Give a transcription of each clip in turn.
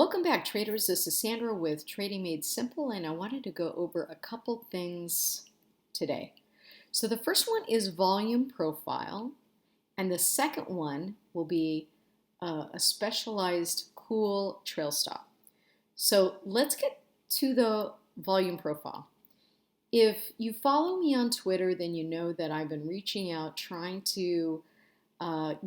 Welcome back, traders. This is Sandra with Trading Made Simple, and I wanted to go over a couple things today. So the first one is volume profile, and the second one will be a specialized cool trail stop. So let's get to the volume profile. If you follow me on Twitter, then you know that I've been reaching out trying to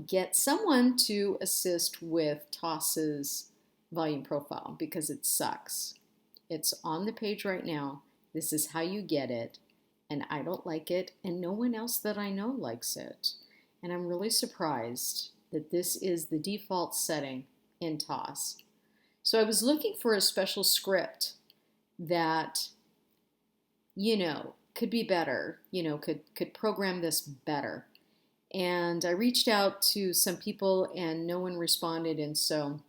get someone to assist with Toss's volume profile because it sucks. It's on the page right now. This is how you get it, and I don't like it, and no one else that I know likes it. And I'm really surprised that this is the default setting in Toss. So I was looking for a special script that, could be better, could program this better. And I reached out to some people and no one responded, and so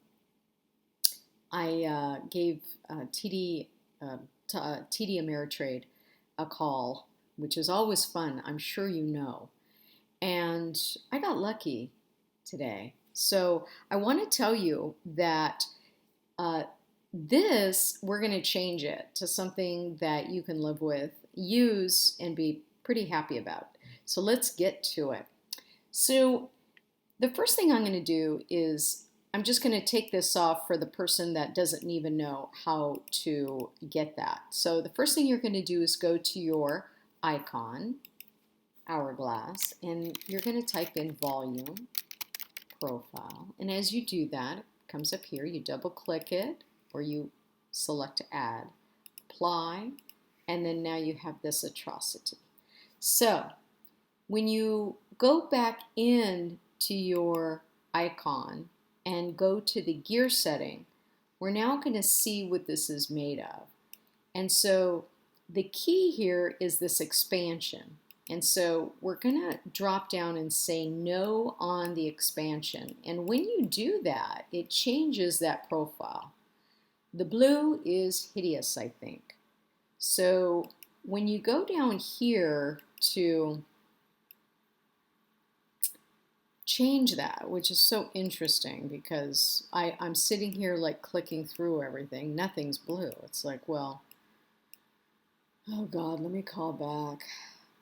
I gave TD Ameritrade a call, which is always fun, I'm sure you know. And I got lucky today. So I want to tell you that we're going to change it to something that you can live with, use, and be pretty happy about. So let's get to it. So the first thing I'm going to do is I'm just going to take this off for the person that doesn't even know how to get that. So the first thing you're going to do is go to your icon, hourglass, and you're going to type in volume profile. And as you do that, it comes up here, you double click it, or you select add, apply, and then now you have this atrocity. So when you go back in to your icon and go to the gear setting, we're now going to see what this is made of. And so the key here is this expansion. And so we're going to drop down and say no on the expansion. And when you do that, it changes that profile. The blue is hideous, I think. So when you go down here to change that, which is so interesting because I'm sitting here like clicking through everything. Nothing's blue. It's like, well, oh God, let me call back.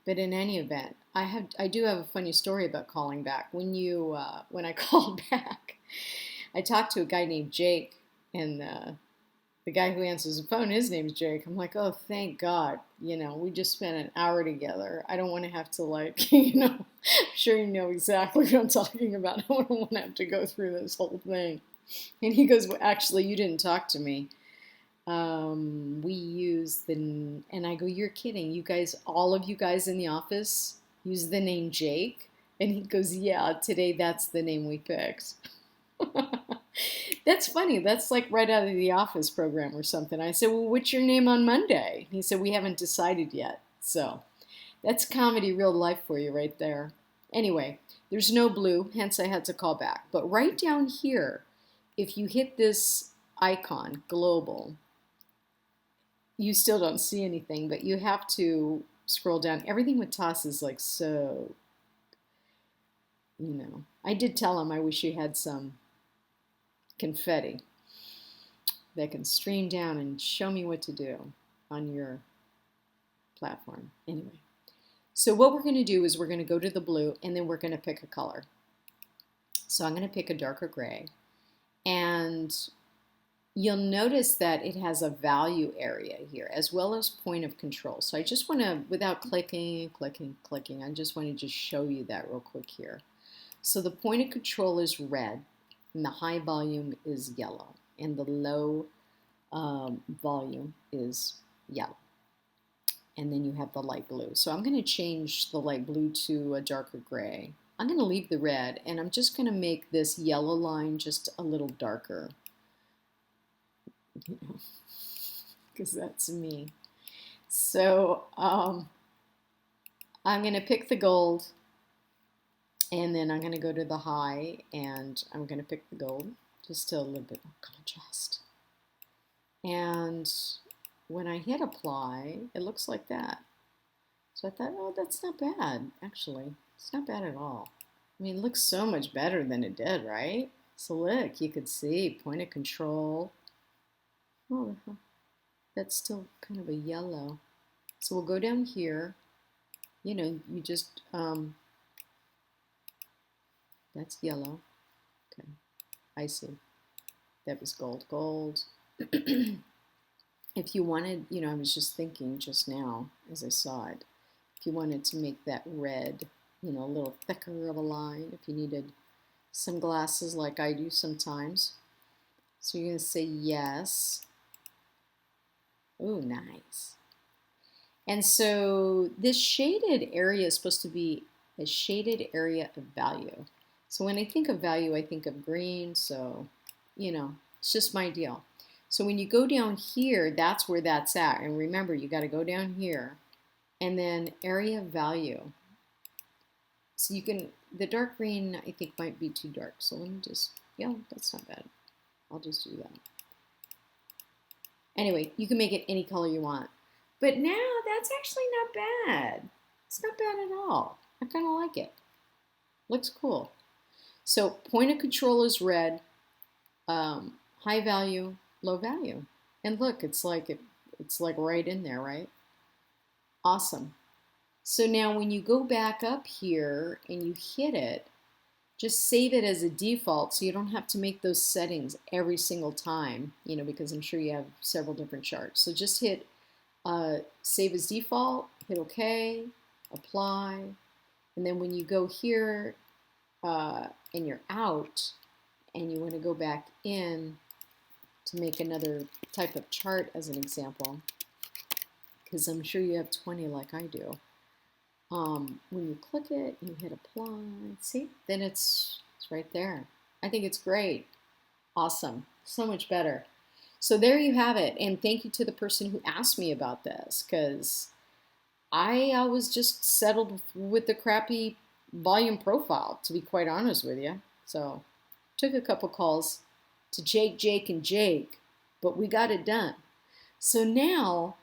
But in any event, I do have a funny story about calling back. When I called back, I talked to a guy named Jake, and the guy who answers the phone, his name's Jake. I'm like, oh, thank God. We just spent an hour together. I don't want to have to I'm sure you know exactly what I'm talking about. I don't want to have to go through this whole thing. And he goes, well, actually, you didn't talk to me. We use and I go, you're kidding. You guys, all of you guys in the office use the name Jake? And he goes, yeah, today that's the name we picked. That's funny. That's like right out of the Office program or something. I said, well, what's your name on Monday? He said, we haven't decided yet. So that's comedy real life for you right there. Anyway, there's no blue, hence I had to call back. But right down here, if you hit this icon, global, you still don't see anything, but you have to scroll down. Everything with Toss is like so, I did tell him I wish you had some confetti that can stream down and show me what to do on your platform. Anyway, so what we're going to do is we're going to go to the blue and then we're going to pick a color. So I'm going to pick a darker gray, and you'll notice that it has a value area here as well as point of control. So I just want to, without clicking, I just want to just show you that real quick here. So the point of control is red, and the high volume is yellow, and the low volume is yellow. And then you have the light blue. So I'm going to change the light blue to a darker gray. I'm going to leave the red, and I'm just going to make this yellow line just a little darker, because that's me. So I'm going to pick the gold, and then I'm going to go to the high, and I'm going to pick the gold, just a little bit more contrast. And when I hit apply, it looks like that. So I thought, oh, that's not bad, actually. It's not bad at all. I mean, it looks so much better than it did, right? So look, you could see point of control. Oh, that's still kind of a yellow. So we'll go down here. You know, you just, that's yellow. Okay, I see. That was gold, gold. If you wanted, you know, I was just thinking just now as I saw it, if you wanted to make that red, you know, a little thicker of a line, if you needed some glasses like I do sometimes. So you're going to say yes. Oh, nice. And so this shaded area is supposed to be a shaded area of value. So when I think of value, I think of green. So, you know, it's just my deal. So when you go down here, that's where that's at. And remember, you got to go down here and then area of value. So you can, the dark green I think might be too dark. So let me just, yeah, that's not bad. I'll just do that. Anyway, you can make it any color you want. But now that's actually not bad. It's not bad at all. I kind of like it. Looks cool. So point of control is red, high value, low value. And look, it's like right in there, right? Awesome. So now when you go back up here and you hit it, just save it as a default so you don't have to make those settings every single time, you know, because I'm sure you have several different charts. So just hit save as default, hit OK, apply, and then when you go here and you're out and you want to go back in to make another type of chart as an example, because I'm sure you have 20 like I do. When you click it, you hit apply, see, then it's right there. I think it's great. Awesome. So much better. So there you have it. And thank you to the person who asked me about this, because I was just settled with the crappy volume profile, to be quite honest with you. So took a couple calls to Jake, and Jake, but we got it done. So now,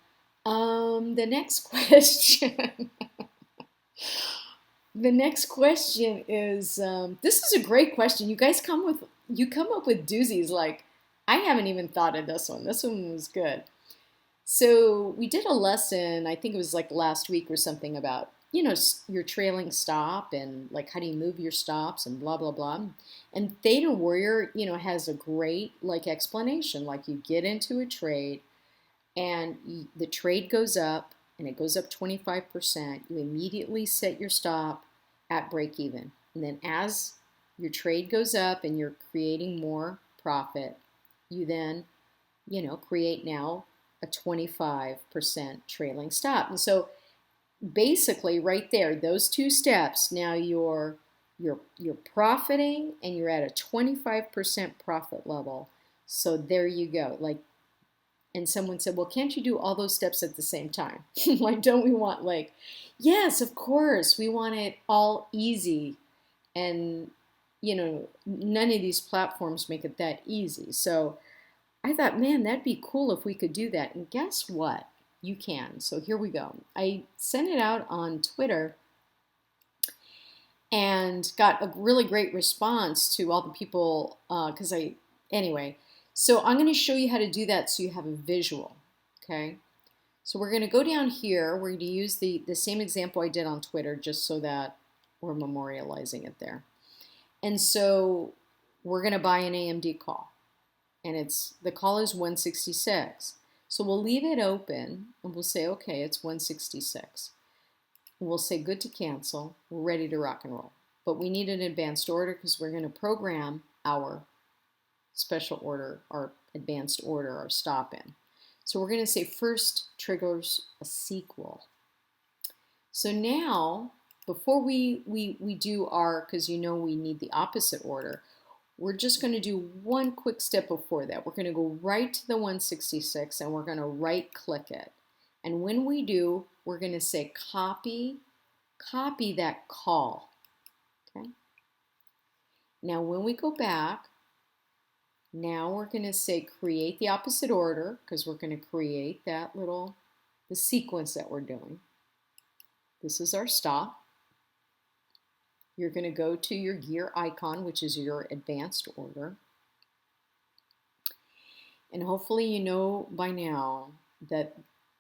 the next question. The next question is, this is a great question. You guys come up with doozies. Like, I haven't even thought of this one. This one was good. So we did a lesson, I think it was like last week or something, about, you know, your trailing stop and like how do you move your stops and blah, blah, blah. And Theta Warrior, you know, has a great like explanation. Like you get into a trade and the trade goes up and it goes up 25%. You immediately set your stop at break even. And then as your trade goes up and you're creating more profit, you then, you know, create now a 25% trailing stop. And so basically right there, those two steps, now you're profiting and you're at a 25% profit level. So there you go. Like, and someone said, well, can't you do all those steps at the same time? Like, don't we want like, yes, of course, we want it all easy. And, you know, none of these platforms make it that easy. So I thought, man, that'd be cool if we could do that. And guess what? You can. So here we go. I sent it out on Twitter and got a really great response to all the people anyway. So I'm going to show you how to do that so you have a visual, okay? So we're going to go down here. We're going to use the same example I did on Twitter just so that we're memorializing it there. And so we're going to buy an AMD call. And the call is 166. So we'll leave it open and we'll say, okay, it's 166. We'll say good to cancel. We're ready to rock and roll. But we need an advanced order because we're going to program our special order, our advanced order, our stop in. So we're going to say first triggers a SKOOL. So now, before we do our, because you know we need the opposite order, we're just going to do one quick step before that. We're going to go right to the 166 and we're going to right click it. And when we do, we're going to say copy that call. Okay. Now when we go back, now we're going to say create the opposite order because we're going to create that the sequence that we're doing. This is our stop. You're going to go to your gear icon, which is your advanced order. And hopefully you know by now that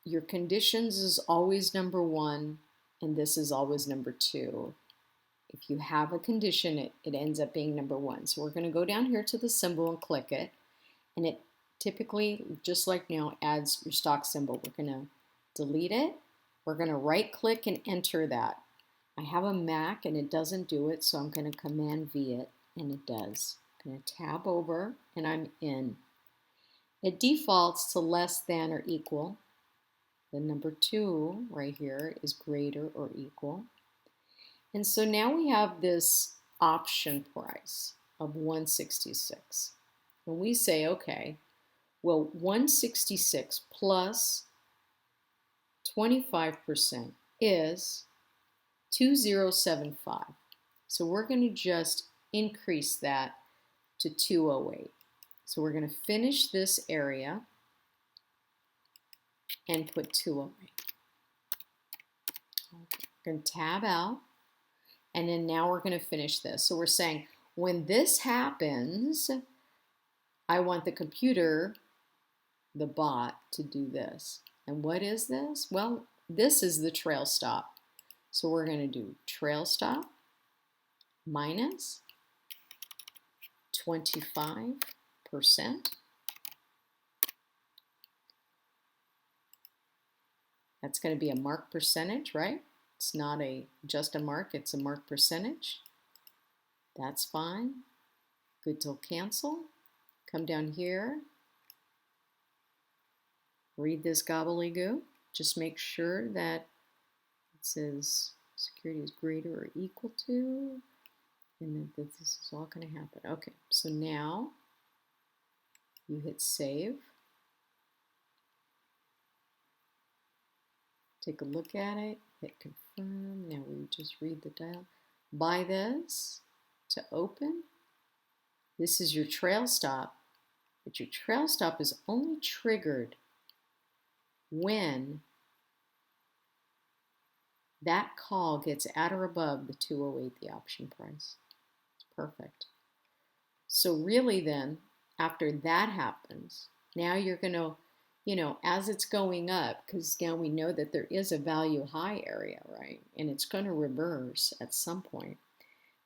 your conditions is always number one, and this is always number two. If you have a condition, it ends up being number one. So we're going to go down here to the symbol and click it. And it typically, just like now, adds your stock symbol. We're going to delete it. We're going to right click and enter that. I have a Mac and it doesn't do it, so I'm going to Command V it, and it does. I'm going to tab over and I'm in. It defaults to less than or equal. The number 2 right here is greater or equal. And so now we have this option price of 166. When we say, okay, well, 166 plus 25% is 2075. So we're going to just increase that to 208. So we're going to finish this area and put 208. Okay. We're going to tab out, and then now we're going to finish this. So we're saying when this happens, I want the computer, the bot, to do this. And what is this? Well, this is the trail stop. So we're going to do trail stop minus 25%. That's going to be a mark percentage, right? It's not just a mark, it's a mark percentage. That's fine. Good till cancel. Come down here. Read this gobbledygook. Just make sure that it says security is greater or equal to, and that this is all going to happen. Okay, so now you hit save. Take a look at it, hit confirm. Now we just read the dial. Buy this to open. This is your trail stop, but your trail stop is only triggered when that call gets at or above the 208, the option price. It's perfect. So really then, after that happens, now you're going to, as it's going up, because now we know that there is a value high area, right? And it's going to reverse at some point.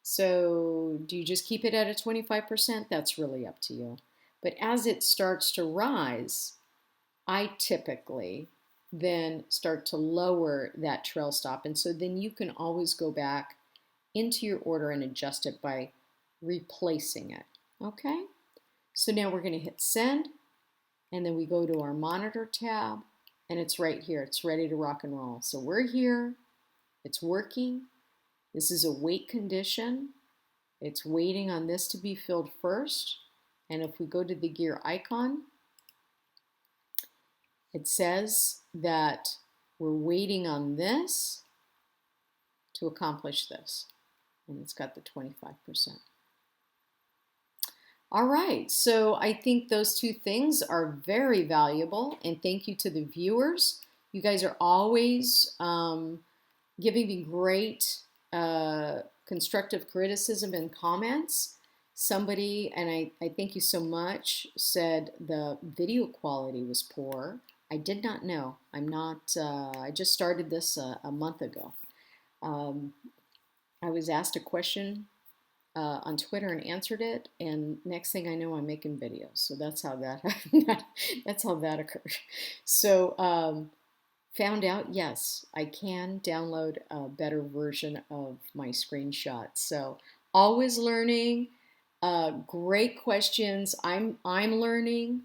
So do you just keep it at a 25%? That's really up to you. But as it starts to rise, I typically then start to lower that trail stop. And so then you can always go back into your order and adjust it by replacing it. Okay? So now we're going to hit send, and then we go to our monitor tab, and it's right here. It's ready to rock and roll. So we're here. It's working. This is a wait condition. It's waiting on this to be filled first. And if we go to the gear icon, it says that we're waiting on this to accomplish this. And it's got the 25%. All right, so I think those two things are very valuable, and thank you to the viewers. You guys are always giving me great constructive criticism and comments. Somebody, and I thank you so much, said the video quality was poor. I did not know. I just started this a month ago. I was asked a question on Twitter and answered it, and next thing I know, I'm making videos. So that's how that that's how that occurred. So found out, yes, I can download a better version of my screenshots. So always learning. Great questions. I'm learning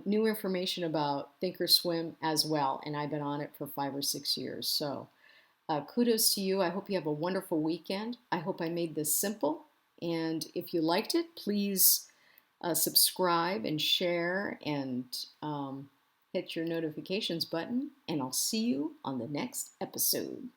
new information about ThinkorSwim as well, and I've been on it for 5 or 6 years. So kudos to you. I hope you have a wonderful weekend. I hope I made this simple. And if you liked it, please subscribe and share and hit your notifications button. And I'll see you on the next episode.